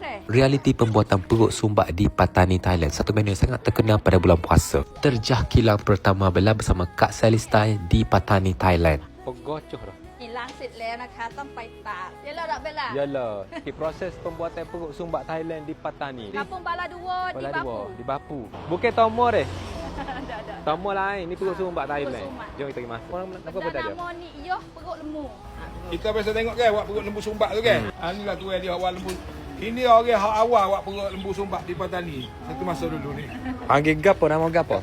deh. Realiti pembuatan perut sumbak di Patani, Thailand, satu menu yang sangat terkenal pada bulan puasa. Terjah kilang pertama Bella bersama Kak Sally Style di Patani, Thailand. Pegocoh dah. อีล้างเสร็จแล้วนะคะต้องไปตากเดี๋ยวเราดับเวลา Yalah, proses pembuatan perut sumbak Thailand di Patani. Kampung Bala Dua di Bapu. Di Bapu. Bukan tomo deh. Ada. Tomo lain, ni perut sumbak Thailand. sumbak. Jom kita pergi masuk. Orang nak apa Benda dah dia? nama ni iyoh perut lemu. Kita biasa tengok kan awak perut lembu sumbak tu kan. Inilah tu dia awak lembu. Ini orang hak awal awak perut lembu sumbak di Patani. Satu masa dulu ni. Panggil gapo, nama gapo?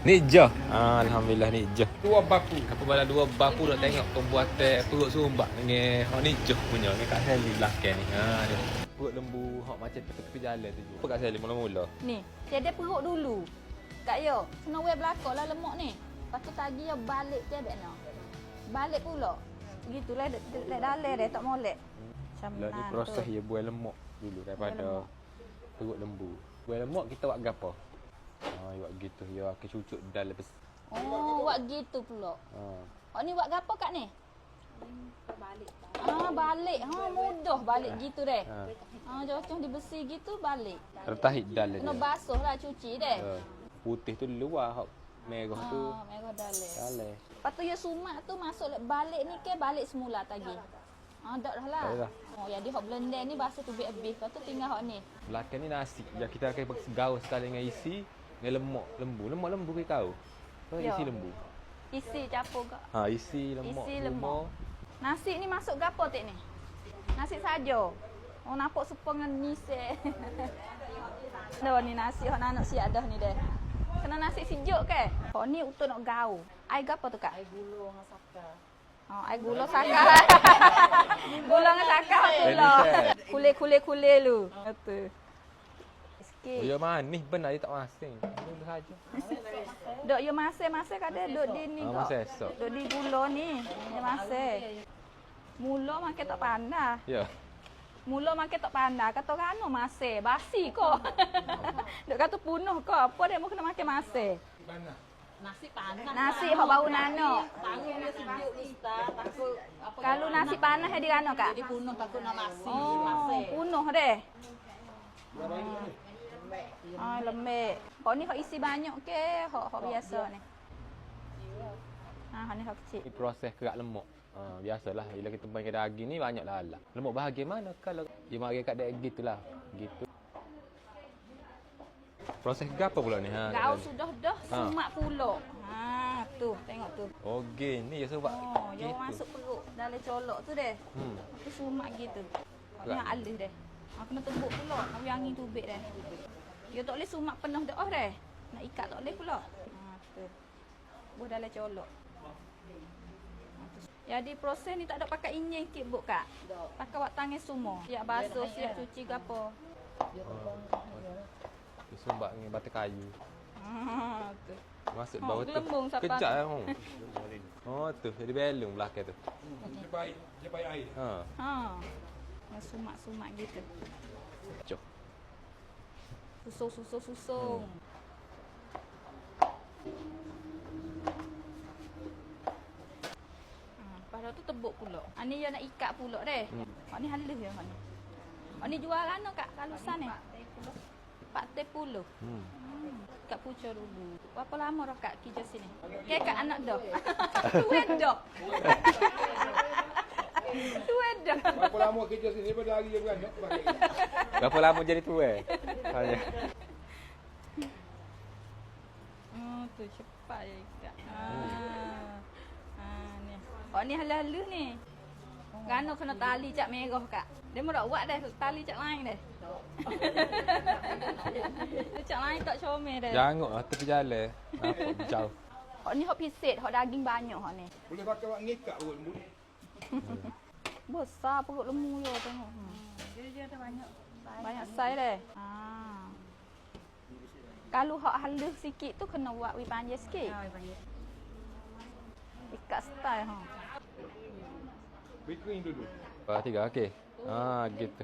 Nija. Alhamdulillah Nija. Dua bapu. Apa bala dua bapu dah tengok pembuatan perut sumbak dengan hak Nija punya dengan Kak Sally belakang ni. Dia. Perut lembu hak macam tepi jalan tu. Apa Kak Sally mula-mula? Ni, tiada perut dulu. Kak yo, kena we belakang lah lemak ni. Lepas tu tadi yo balik dia bet no. Balik pula. Begitulah dek dalam dia tak molek. Macam Lah ni proses dia buat lemak dulu daripada perut lembu. Buat lemak kita buat gapo? Buat gitu. Ya akan cucuk dalam besi. Oh, buat gitu pula. Oh ni buat gapo Kak ni? Balik. Balik. Mudah balik gitu deh. Jocong di besi gitu balik. Tertahit dalam Kena dia. basuh lah cuci deh. Putih tu luar, hak merah tu Merah dalam. dalam. Lepas tu ya sumak tu masuk balik ni ke balik semula tadi. Dak dah lah. Tak dah. Oh, yang dia hok blender ni basuh tubik habis. Lepas tu tinggal hok ni. Belakang ni nasi. Yang kita akan gaul sekali dengan isi dengan lemak lembu. Lemak lembu ke kau? Ya. Isi lembu. Isi campur gak. Isi lemak. Isi lemak. Nasi ni masuk gapo tek ni? Nasi saja. Oh nampak supong dengan nise. Dah ni nasi hok nak siap dah ni deh. Kena nasi sejuk ke? Oh ni untuk nak gaul. Ai gapo tu Kak? Ai gula dengan saka. Oh, ai gula saka. Gula dengan saka pula. Kulit lu. Betul. Sikit. Ya manis benar dia tak masin. Itu saja. Dok yo masih kada dok di ni kok. Masih esok. Dok di gula ni. Dia masih. Mula makan tak pandai. Ya. Mula makan tak pandai. Kata rano masih. Basi kok. Dok kata punuh kok. Apa dia mau kena makan masih? Nasi hok bau nano. Kalau nasi panas di rano Kak? Jadi punuh takut nak nasi. Oh, punuh deh. Lembek. Hok ni hok isi banyak ke? Hok biasa ni. Hok ni hok kecil. Ini proses kerak lemak. Biasalah bila kita main ke daging ni banyak lalat. Lemak bahagian mana kalau dia mari kat daging gitulah. Gitu. Proses apa pula ni? Gaul sudah dah sumak pula. Tu tengok tu. Oh, gini ya sebab. Oh, yang masuk perut dalam colok tu deh. Tu sumak gitu. Yang alih deh. Kena tebuk pula. Wangi tubik deh. Dia tak boleh sumak penuh dah deh. Nak ikat tak boleh pula. Tu. Buah dalam colok. Jadi proses ni tak ada pakai injek sikit buk Kak. Pakai wak tangan semua. Siap basuh, siap cuci gapo. Sumbak dengan batu kayu. Tu. Masuk bawah tu. Gelembung siapa Kejap tu? tu. Jadi belung belakang tu. Dia baik air. Yang sumak-sumak gitu. Cok. Susung. Lepas tu tebuk pula. Ni yang nak ikat pula deh. Ni halus ya ni. Ni jual kan Kak kalusan ni? 40. Kak pucuk dulu. Berapa lama dah Kak kerja sini? Kak anak dah. Tua dah. Tua dah. Berapa lama kerja sini pada hari dia beranak balik. Berapa lama jadi tua? Tanya. Tu cepat je Kak. Ni. Ni halus ni. Gano kena tali cak merah Kak. Dia mau dak buat dah tali cak lain dah. Cak lain tak comel dah. Jangan tepi jalan. Nampak jauh. Hok ni hok pisit, hok daging banyak hok ni. Boleh pakai wak ngikak perut lembu. Besar perut lembu yo tengok. Dia ada banyak. Banyak saiz dah. Kalau hok halus sikit tu kena buat wi panjang sikit. Ikat style ha. Bikin dulu. Tiga okey. Gitu.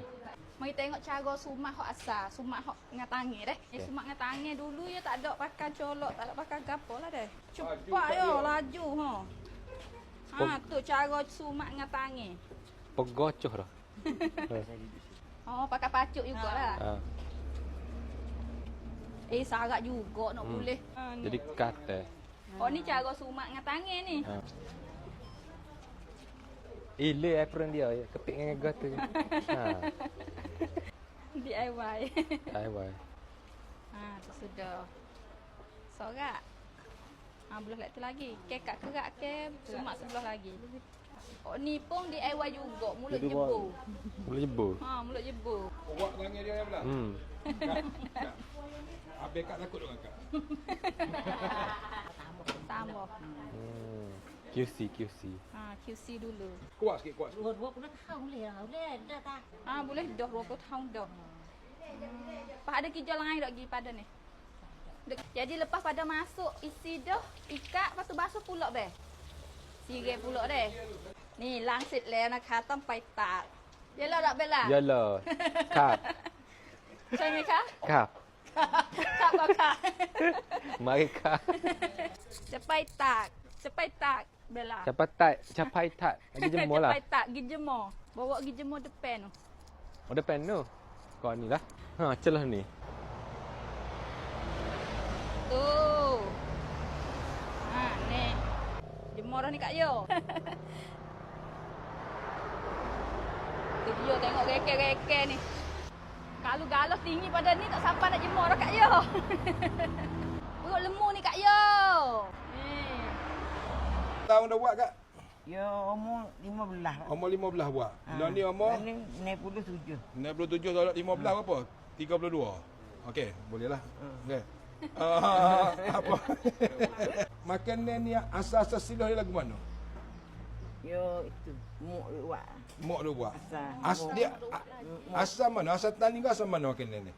Mari tengok cara sumak hok asal. Sumak hok dengan tangan deh. Sumak dengan tangan dulu ya tak ada pakai colok, tak ada pakai gapo lah deh. Cepat yo laju ha. Tu cara sumak dengan tangan. Pegocoh dah. Oh, pakai pacuk jugalah. Ha. Sarat juga nak boleh. Jadi kata. Oh, ni cara sumak dengan tangan ni. Ha. Ile apron dia kepik dengan gata. Ha. DIY. DIY. Tu sudah. Sorak. Belah lek tu lagi. Kek kat kerak ke sumak sebelah lagi. Oh, ni pun DIY juga. Mulut jebur. Mulut jebur. Mulut jebur. Buat tangan dia belah. Kak. Habis Kak takut dengan Kak. Tambah. QC. QC dulu. Kuat sikit, kuat. 20 tahun boleh dah tak. Boleh dah 20 tahun dah. Lepas ada kerja lain tak pergi pada ni? Jadi lepas pada masuk isi dah, ikat, lepas tu basuh pulak be. Sirai pulak deh. Ni langsit le nak khatam pai tak. Yalah tak bela? Yalah. Kap.ใช่ไหมคะ Kap. ครับก็ค่ะ Mari kap. จะไปตากจะไปตากเบลา Capai tak. Lagi jemur lah. จะไปตากpergi jemur. Bawa pergi jemur depan tu. Oh depan tu. Kau ni lah. Ha, celah ni. Tu. Ni. Jemur dah ni Kak Yo. Tu dia tengok reke-reke ni. Kalau galos tinggi pada ni tak sampai nak jemur dah Kak Yo. Perut lemu ni Kak Yo. Ni. Tahun dah buat Kak? Ya umur 15. Umur 15 buat. Lah ni umur? Ni 67. 67 tolak 15 berapa? 32. Okey, boleh lah. Okey. Apa? Makanan ni asas-asas silah dia lagu mana? Ya itu muk buat. Mok dia buat. Asal. Dia asal mana? Asal tanding ke asal mana makanan ni?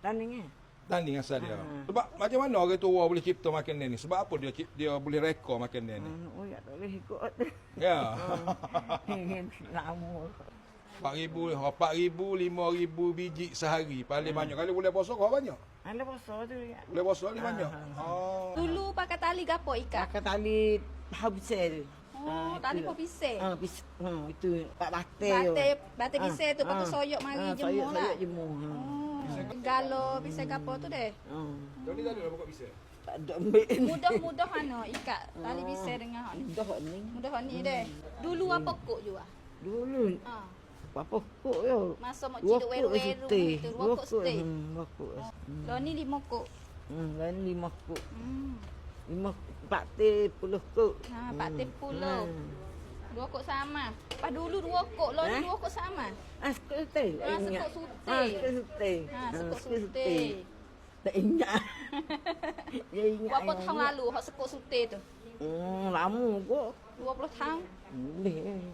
Tandingnya. Tanding asal dia. Sebab macam mana orang tua boleh cipta makanan ni? Sebab apa dia boleh rekod makanan ni? Oh ya tak boleh ikut. Ya. Lama. 4,000, 5,000 biji sehari. Paling banyak kali boleh puasa kau banyak. Ada pasal tu ya. Boleh puasa ni banyak. Oh. Dulu pakai tali gapo ikat? Pakai tali habis tu. Tali pun pisau. Itu pak batai. Batai pisau tu, lepas tu soyok mari jemur lah. Soyok jemur. Galo pisau gapo tu deh. Kau ni tadi dah buka pisau. Tak ada ambil. Mudah-mudah ikat tali pisau dengan hak ni. Dah ni. Mudah hak ni deh. Dulu apa kok jual? Dulu Ha. apa kok yo? Masa mak ciduk weru-weru gitu, 2 kok stay. 2 kok. Lo ni 5 kok. Lain 5 kok. 5 40 kok. Ha, 40. 2 kok sama. Pas dulu 2 kok, lo ni 2 kok sama. Sekok sutih. Sekok sutih. Sekok sutih. Sekok sutih. Tak ingat. Ya ingat. Berapa tahun lalu hak sekok sutih tu? Lama kok. 20 tahun. Boleh.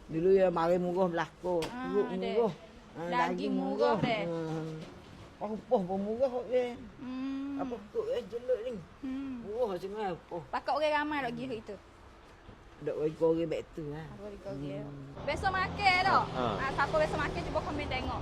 Dulu ya mari murah belako. Turut murah. Daging murah deh. Apa pun murah kok dia. Apa kok jelek ni. Murah sangat apa. Pakat orang ramai nak pergi itu. Dak bagi korang back tu lah. Besok makan dah. Siapa besok makan cuba komen tengok.